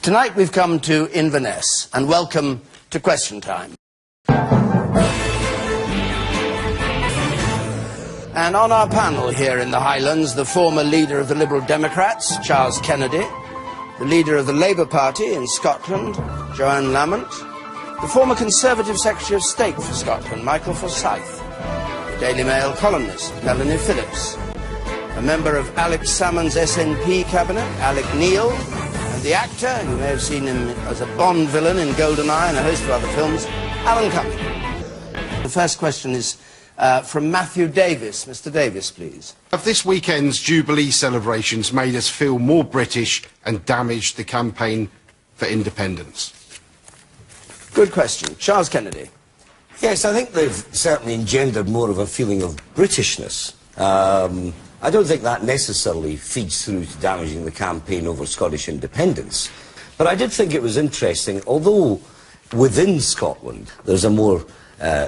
Tonight we've come to Inverness, and welcome to Question Time. And on our panel here in the Highlands, the former leader of the Liberal Democrats, Charles Kennedy, the leader of the Labour Party in Scotland, Joanne Lamont, the former Conservative Secretary of State for Scotland, Michael Forsyth, the Daily Mail columnist, Melanie Phillips, a member of Alex Salmond's SNP cabinet, Alec Neil, and the actor, you may have seen him as a Bond villain in GoldenEye and a host of other films, Alan Cumming. The first question is from Matthew Davis. Mr. Davis, please. Have this weekend's Jubilee celebrations made us feel more British and damaged the campaign for independence? Good question. Charles Kennedy. Yes, I think they've certainly engendered more of a feeling of Britishness. I don't think that necessarily feeds through to damaging the campaign over Scottish independence. But I did think it was interesting, although within Scotland there's a more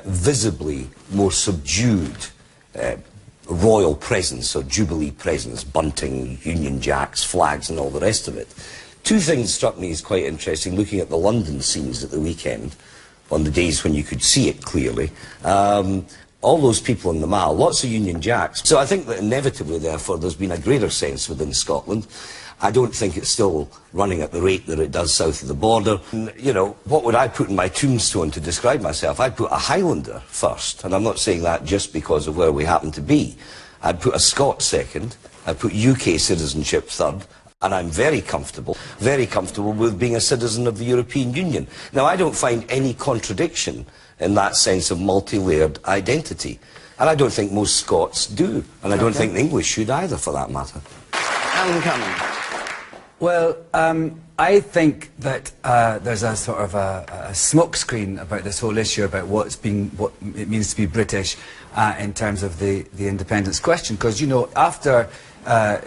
visibly more subdued royal presence, or Jubilee presence, bunting, Union Jacks, flags and all the rest of it. Two things struck me as quite interesting looking at the London scenes at the weekend, on the days when you could see it clearly. All those people in the Mall, lots of Union Jacks. So I think that inevitably, therefore, there's been a greater sense within Scotland. I don't think it's still running at the rate that it does south of the border. And, you know, what would I put in my tombstone to describe myself? I'd put a Highlander first, and I'm not saying that just because of where we happen to be. I'd put a Scot second, I'd put UK citizenship third, and I'm very comfortable with being a citizen of the European Union. Now, I don't find any contradiction in that sense of multi-layered identity. And I don't think most Scots do. And I don't think the English should either, for that matter. Alan Cumming. Well, I think that there's a sort of a smokescreen about this whole issue about what it means to be British in terms of the independence question. Because, you know, after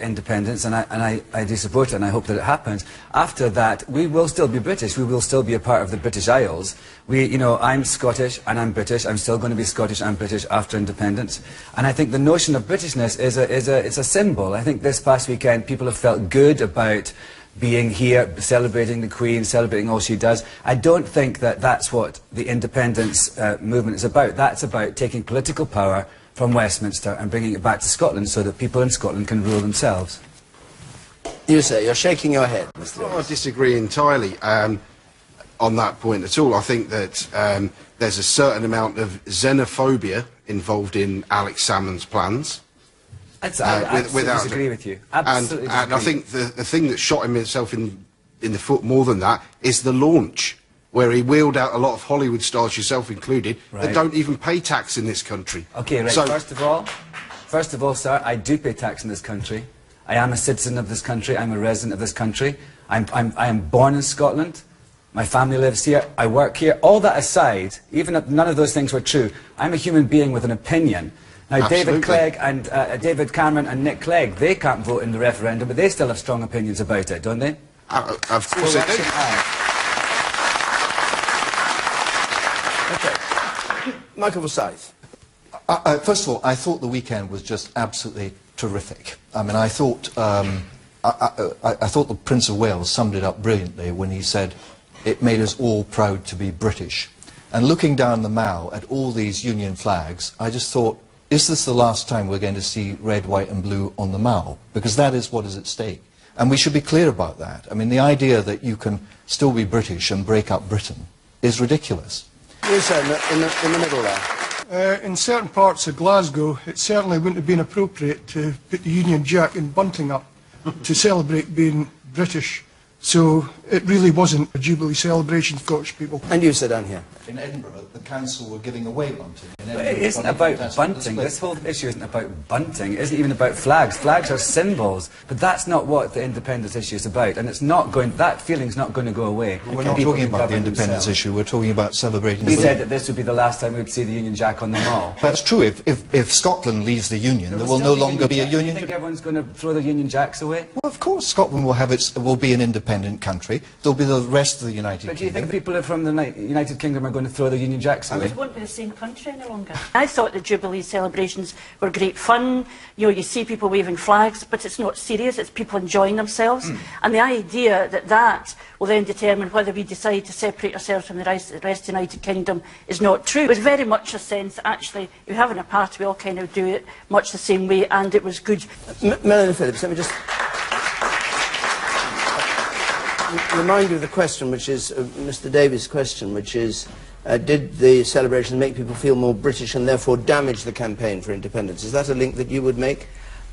independence, and I do support it and I hope that it happens, after that we will still be British, we will still be a part of the British Isles. You know, I'm Scottish and I'm British, I'm still going to be Scottish and British after independence. And I think the notion of Britishness is a symbol. I think this past weekend people have felt good about being here, celebrating the Queen, celebrating all she does. I don't think that that's what the independence movement is about. That's about taking political power from Westminster and bringing it back to Scotland so that people in Scotland can rule themselves. You say, you're shaking your head, Mr. Well, I disagree entirely on that point at all. I think that there's a certain amount of xenophobia involved in Alex Salmond's plans. I absolutely disagree with you. Absolutely and I think the thing that shot himself in the foot more than that is the launch, where he wheeled out a lot of Hollywood stars, yourself included, that don't even pay tax in this country. Okay, right, so, first of all, sir, I do pay tax in this country. I am a citizen of this country, I'm a resident of this country. I am born in Scotland, my family lives here, I work here. All that aside, even if none of those things were true, I'm a human being with an opinion. Now, David Clegg and David Cameron and Nick Clegg, they can't vote in the referendum, but they still have strong opinions about it, don't they? Of course they do. Michael Forsyth. First of all, I thought the weekend was just absolutely terrific. I mean, I thought the Prince of Wales summed it up brilliantly when he said, it made us all proud to be British. And looking down the Mall at all these Union flags, I just thought, is this the last time we're going to see red, white and blue on the Mall? Because that is what is at stake. And we should be clear about that. I mean, the idea that you can still be British and break up Britain is ridiculous. Yes, sir, in the middle there. In certain parts of Glasgow, it certainly wouldn't have been appropriate to put the Union Jack and bunting up to celebrate being British. So it really wasn't a Jubilee celebration, Scottish people. And you sit down here. In Edinburgh, the council were giving away bunting. It isn't about bunting. This whole issue isn't about bunting. It isn't even about flags. Flags are symbols, but that's not what the independence issue is about. And it's not going. That feeling's not going to go away. We're not talking about the independence issue. We're talking about celebrating. We said that this would be the last time we'd see the Union Jack on the Mall. That's true. If Scotland leaves the Union, there will no longer be a Union. You think everyone's going to throw the Union Jacks away? Well, of course, Scotland will be an independent country. there'll be the rest of the United But do you Kingdom. think people from the United Kingdom are going to throw the Union Jacks away? It won't be the same country any longer. I thought the Jubilee celebrations were great fun. You know, you see people waving flags, but it's not serious. It's people enjoying themselves. And the idea that that will then determine whether we decide to separate ourselves from the rest of the United Kingdom is not true. It was very much a sense, actually, if you're having a party, we all kind of do it much the same way, and it was good. Melanie Phillips, let me just remind you of the question, which is Mr. Davies' question, which is, did the celebrations make people feel more British and therefore damage the campaign for independence? Is that a link that you would make?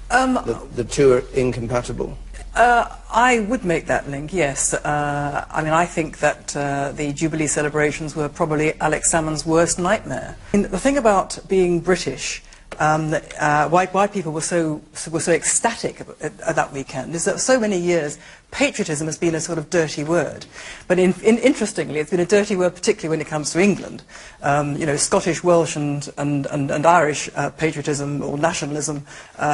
The two are incompatible? I would make that link, yes. I mean, I think that the Jubilee celebrations were probably Alex Salmond's worst nightmare. I mean, the thing about being British, why people were so ecstatic at that weekend, is that for so many years patriotism has been a sort of dirty word. But interestingly, it's been a dirty word particularly when it comes to England. You know, Scottish, Welsh and Irish patriotism or nationalism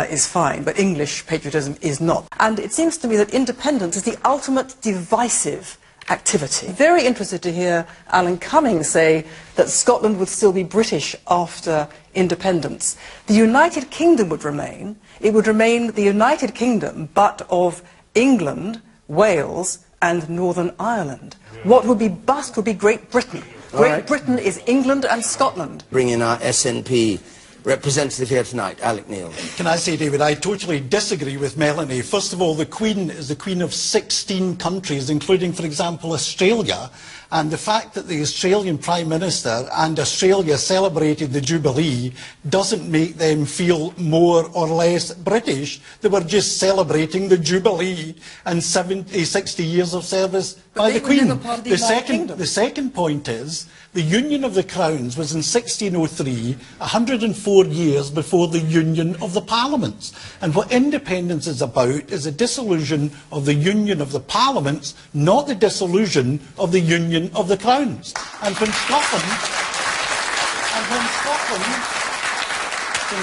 is fine, but English patriotism is not. And it seems to me that independence is the ultimate divisive activity. Very interested to hear Alan Cumming say that Scotland would still be British after independence. The United Kingdom would remain. It would remain the United Kingdom, but of England, Wales and Northern Ireland. What would be bust would be Great Britain. Great Britain is England and Scotland. Bring in our SNP representative here tonight, Alec Neil. Can I say, David, I totally disagree with Melanie. First of all, the Queen is the Queen of 16 countries, including, for example, Australia. And the fact that the Australian Prime Minister and Australia celebrated the Jubilee doesn't make them feel more or less British. They were just celebrating the Jubilee and 60 years of service by the Queen. The second point is, the Union of the Crowns was in 1603, 104 years before the Union of the Parliaments. And what independence is about is a dissolution of the Union of the Parliaments, not the dissolution of the Union of the Crowns. And when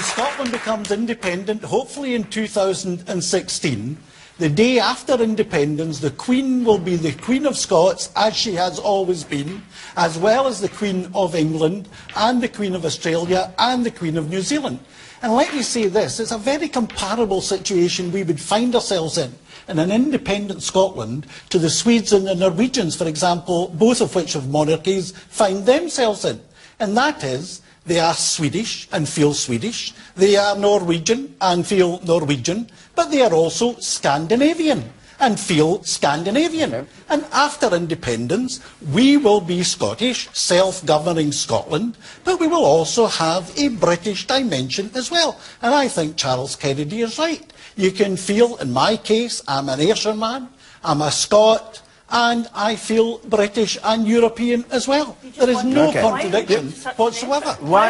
Scotland becomes independent, hopefully in 2016, the day after independence, the Queen will be the Queen of Scots, as she has always been, as well as the Queen of England, and the Queen of Australia, and the Queen of New Zealand. And let me say this, it's a very comparable situation we would find ourselves in an independent Scotland to the Swedes and the Norwegians, for example, both of which have monarchies, find themselves in. And that is, they are Swedish and feel Swedish, they are Norwegian and feel Norwegian, but they are also Scandinavian and feel Scandinavian. And after independence, we will be Scottish, self-governing Scotland, but we will also have a British dimension as well. And I think Charles Kennedy is right. You can feel, in my case, I'm an Ayrshire man, I'm a Scot, and I feel British and European as well. There is no contradiction whatsoever. Why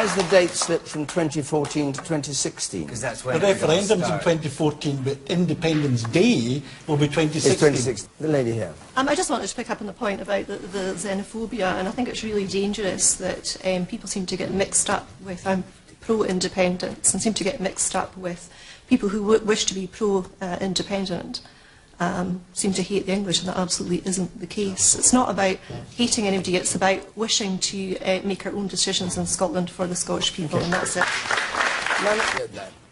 is the date slipped from 2014 to 2016? Because that's when the referendum's in 2014, but Independence Day will be 2016. It's 2016. The lady here. I just wanted to pick up on the point about the xenophobia, and I think it's really dangerous that people seem to get mixed up with pro-independence and seem to get mixed up with people who wish to be pro-independent. Seem to hate the English, and that absolutely isn't the case. It's not about hating anybody, it's about wishing to make our own decisions in Scotland for the Scottish people, and that's it.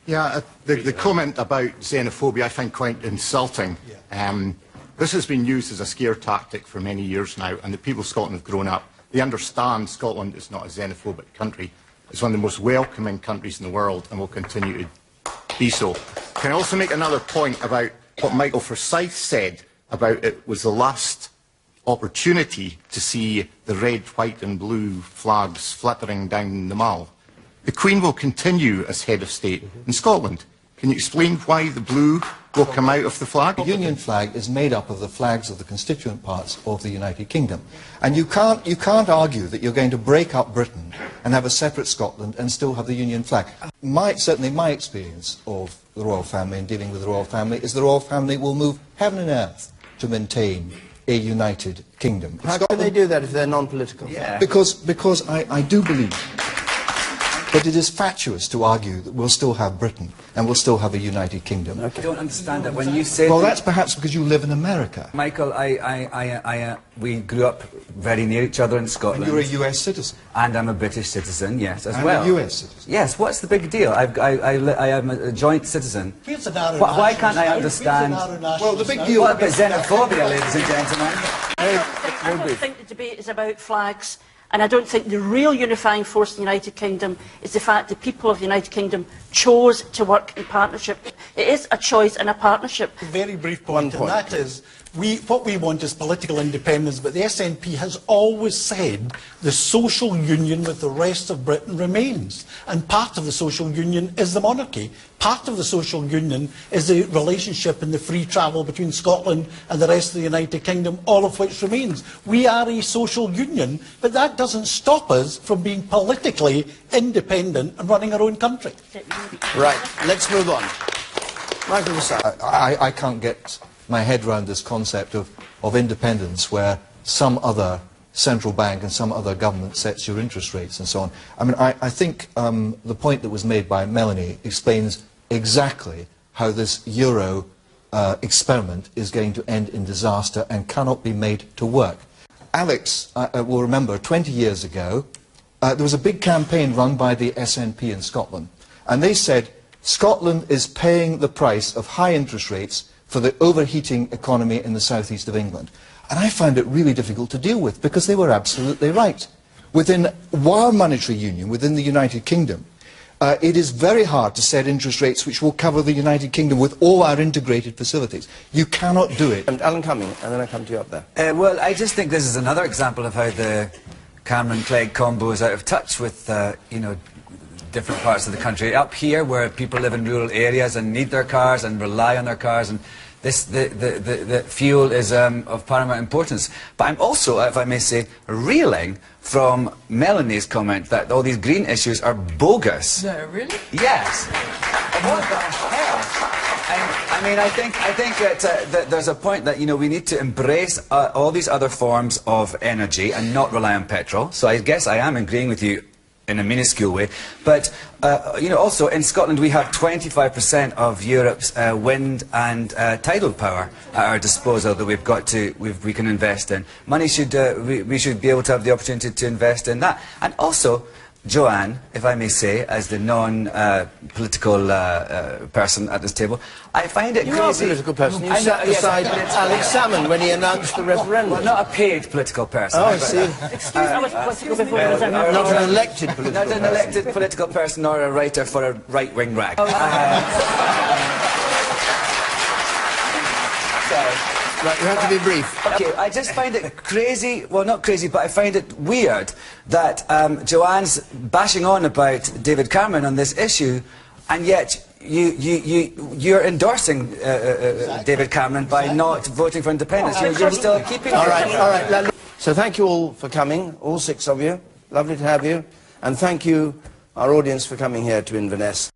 Yeah, the comment about xenophobia I find quite insulting. This has been used as a scare tactic for many years now, and the people of Scotland have grown up. They understand Scotland is not a xenophobic country. It's one of the most welcoming countries in the world, and will continue to be so. Can I also make another point about what Michael Forsyth said about it was the last opportunity to see the red, white and blue flags flittering down the Mall? The Queen will continue as head of state in Scotland. Can you explain why the blue will come out of the flag? The Union flag is made up of the flags of the constituent parts of the United Kingdom. And you can't argue that you're going to break up Britain and have a separate Scotland and still have the Union flag. Certainly my experience of the royal family and dealing with the royal family is the royal family will move heaven and earth to maintain a united kingdom. How can they do that if they're non-political? Because I do believe But it is fatuous to argue that we'll still have Britain and we'll still have a United Kingdom. I don't understand that when you say... Well, that's perhaps because you live in America. Michael, we grew up very near each other in Scotland. And you're a US citizen. And I'm a British citizen, yes, as and well. a US citizen. Yes, what's the big deal? I am a joint citizen. Here's an Why can't I understand... Well, the big deal... What about xenophobia, ladies and gentlemen? I don't think the debate is about flags, and I don't think the real unifying force in the United Kingdom is the fact the people of the United Kingdom chose to work in partnership. It is a choice and a partnership. A very brief point, and that is, what we want is political independence, but the SNP has always said the social union with the rest of Britain remains. And part of the social union is the monarchy. Part of the social union is the relationship and the free travel between Scotland and the rest of the United Kingdom, all of which remains. We are a social union, but that doesn't stop us from being politically independent and running our own country. Right, let's move on. Michael Vassallo. I can't get my head around this concept of independence where some other central bank and some other government sets your interest rates and so on. I mean, I think the point that was made by Melanie explains exactly how this euro experiment is going to end in disaster and cannot be made to work. Alex will remember 20 years ago there was a big campaign run by the SNP in Scotland, and they said Scotland is paying the price of high interest rates for the overheating economy in the southeast of England. And I found it really difficult to deal with because they were absolutely right. Within our monetary union, within the United Kingdom, it is very hard to set interest rates which will cover the United Kingdom with all our integrated facilities. You cannot do it. And Alan Cumming, and then I come to you up there. Well, I just think this is another example of how the Cameron-Clegg combo is out of touch with, you know, different parts of the country. Up here, where people live in rural areas and need their cars and rely on their cars, and the fuel is of paramount importance. But I'm also, if I may say, reeling from Melanie's comment that all these green issues are bogus. No, really? Yes. What the hell? I mean, I think that there's a point that, you know, we need to embrace all these other forms of energy and not rely on petrol. So I guess I am agreeing with you in a minuscule way, but you know, also in Scotland we have 25% of Europe's wind and tidal power at our disposal that we can invest in. Money should we should be able to have the opportunity to invest in that. And also, Joanne, if I may say, as the non-political person at this table, I find it crazy... You're a political person. You sat beside Alex Salmond when he announced the referendum. Well, not a paid political person. Oh, I see. Excuse me, I was political before I was ever... Not an elected political person. Not an elected political person or a writer for a right-wing rag. Right, you have to be brief. Okay, I just find it crazy, well not crazy, but I find it weird that Joanne's bashing on about David Cameron on this issue, and yet you're endorsing David Cameron by not voting for independence. You're still keeping... All right. So thank you all for coming, all 6 of you. Lovely to have you. And thank you, our audience, for coming here to Inverness.